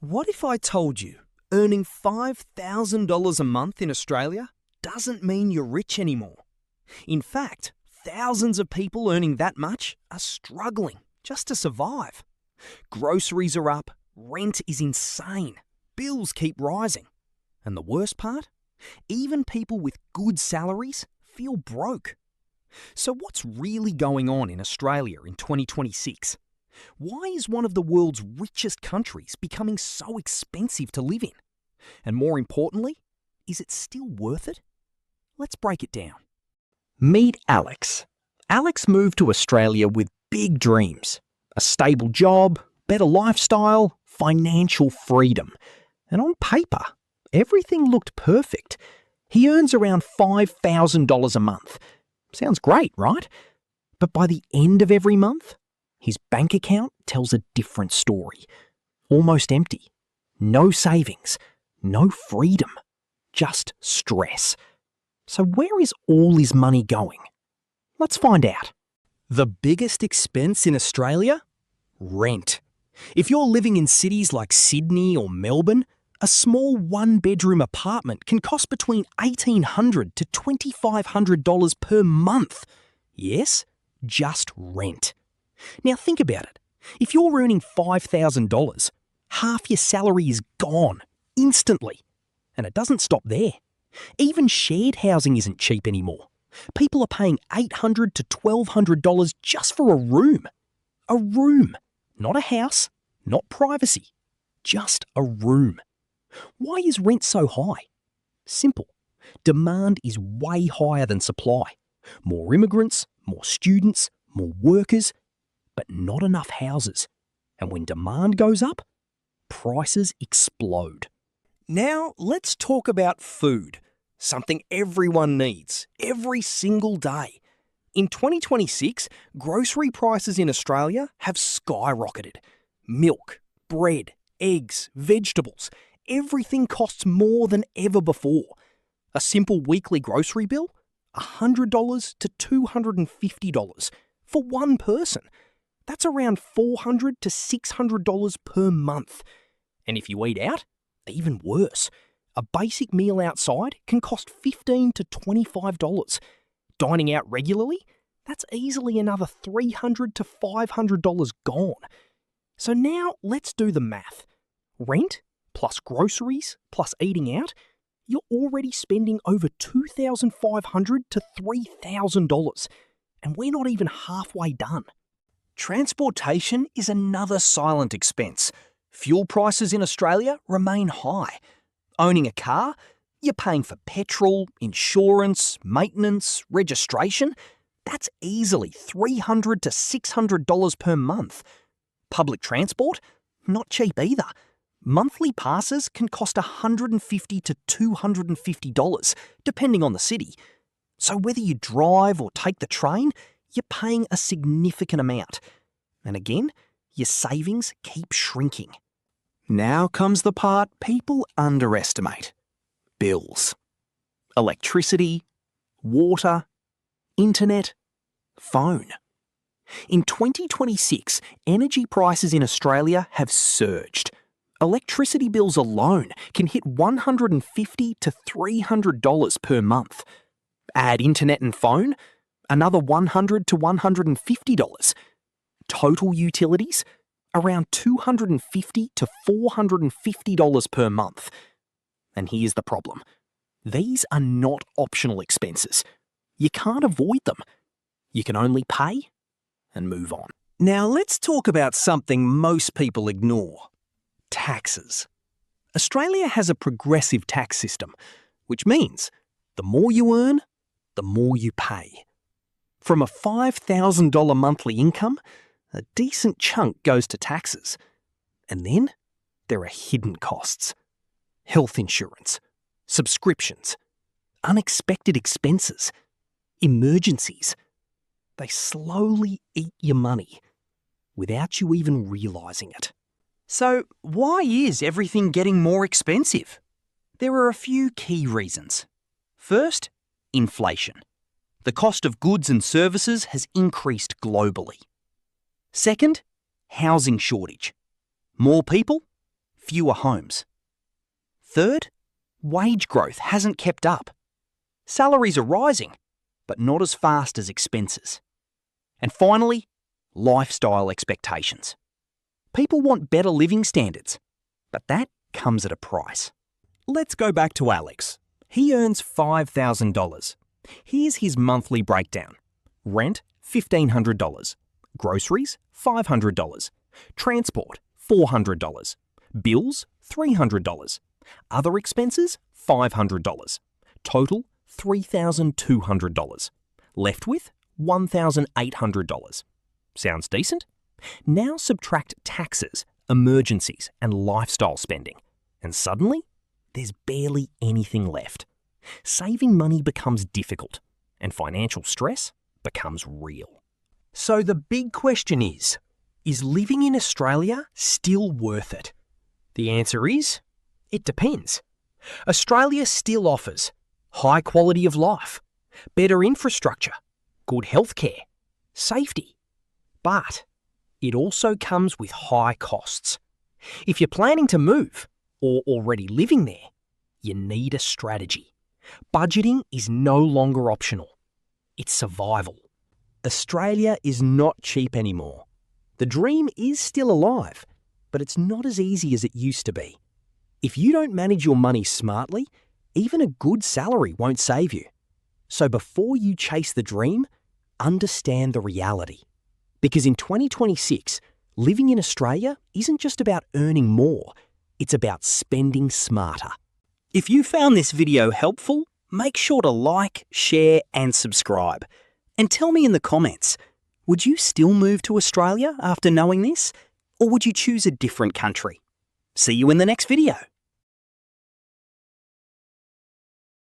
What if I told you earning $5,000 a month in Australia doesn't mean you're rich anymore? In fact, thousands of people earning that much are struggling just to survive. Groceries are up, rent is insane, bills keep rising. And the worst part? Even people with good salaries feel broke. So what's really going on in Australia in 2026? Why is one of the world's richest countries becoming so expensive to live in? And more importantly, is it still worth it? Let's break it down. Meet Alex. Alex moved to Australia with big dreams. A stable job, better lifestyle, financial freedom. And on paper, everything looked perfect. He earns around $5,000 a month. Sounds great, right? But by the end of every month, his bank account tells a different story. Almost empty. No savings. No freedom. Just stress. So where is all his money going? Let's find out. The biggest expense in Australia? Rent. If you're living in cities like Sydney or Melbourne, a small one-bedroom apartment can cost between $1,800 to $2,500 per month. Yes, just rent. Now think about it. If you're earning $5,000, half your salary is gone, instantly. And it doesn't stop there. Even shared housing isn't cheap anymore. People are paying $800 to $1,200 just for a room. A room. Not a house, not privacy. Just a room. Why is rent so high? Simple. Demand is way higher than supply. More immigrants, more students, more workers, but not enough houses. And when demand goes up, prices explode. Now let's talk about food, something everyone needs, every single day. In 2026, grocery prices in Australia have skyrocketed. Milk, bread, eggs, vegetables, everything costs more than ever before. A simple weekly grocery bill? $100 to $250 for one person. That's around $400 to $600 per month. And if you eat out, even worse. A basic meal outside can cost $15 to $25. Dining out regularly? That's easily another $300 to $500 gone. So now let's do the math. Rent plus groceries plus eating out, you're already spending over $2,500 to $3,000. And we're not even halfway done. Transportation is another silent expense. Fuel prices in Australia remain high. Owning a car, you're paying for petrol, insurance, maintenance, registration. That's easily $300 to $600 per month. Public transport? Not cheap either. Monthly passes can cost $150 to $250, depending on the city. So whether you drive or take the train, you're paying a significant amount. And again, your savings keep shrinking. Now comes the part people underestimate. Bills. Electricity, water, internet, phone. In 2026, energy prices in Australia have surged. Electricity bills alone can hit $150 to $300 per month. Add internet and phone, another $100 to $150. Total utilities, around $250 to $450 per month. And here's the problem. These are not optional expenses. You can't avoid them. You can only pay and move on. Now let's talk about something most people ignore. Taxes. Australia has a progressive tax system, which means the more you earn, the more you pay. From a $5,000 monthly income, a decent chunk goes to taxes. And then there are hidden costs. Health insurance, subscriptions, unexpected expenses, emergencies. They slowly eat your money without you even realising it. So why is everything getting more expensive? There are a few key reasons. First, inflation. The cost of goods and services has increased globally. Second, housing shortage. More people, fewer homes. Third, wage growth hasn't kept up. Salaries are rising, but not as fast as expenses. And finally, lifestyle expectations. People want better living standards, but that comes at a price. Let's go back to Alex. He earns $5,000. Here's his monthly breakdown. Rent, $1,500. Groceries, $500. Transport, $400. Bills, $300. Other expenses, $500. Total, $3,200. Left with $1,800. Sounds decent? Now subtract taxes, emergencies, and lifestyle spending, and suddenly there's barely anything left. Saving money becomes difficult, and financial stress becomes real. So the big question is living in Australia still worth it? The answer is, it depends. Australia still offers high quality of life, better infrastructure, good healthcare, safety. But it also comes with high costs. If you're planning to move or already living there, you need a strategy. Budgeting is no longer optional. It's survival. Australia is not cheap anymore. The dream is still alive, but it's not as easy as it used to be. If you don't manage your money smartly, even a good salary won't save you. So before you chase the dream, understand the reality. Because in 2026, living in Australia isn't just about earning more, it's about spending smarter. If you found this video helpful, make sure to like, share, and subscribe. And tell me in the comments, would you still move to Australia after knowing this? Or would you choose a different country? See you in the next video.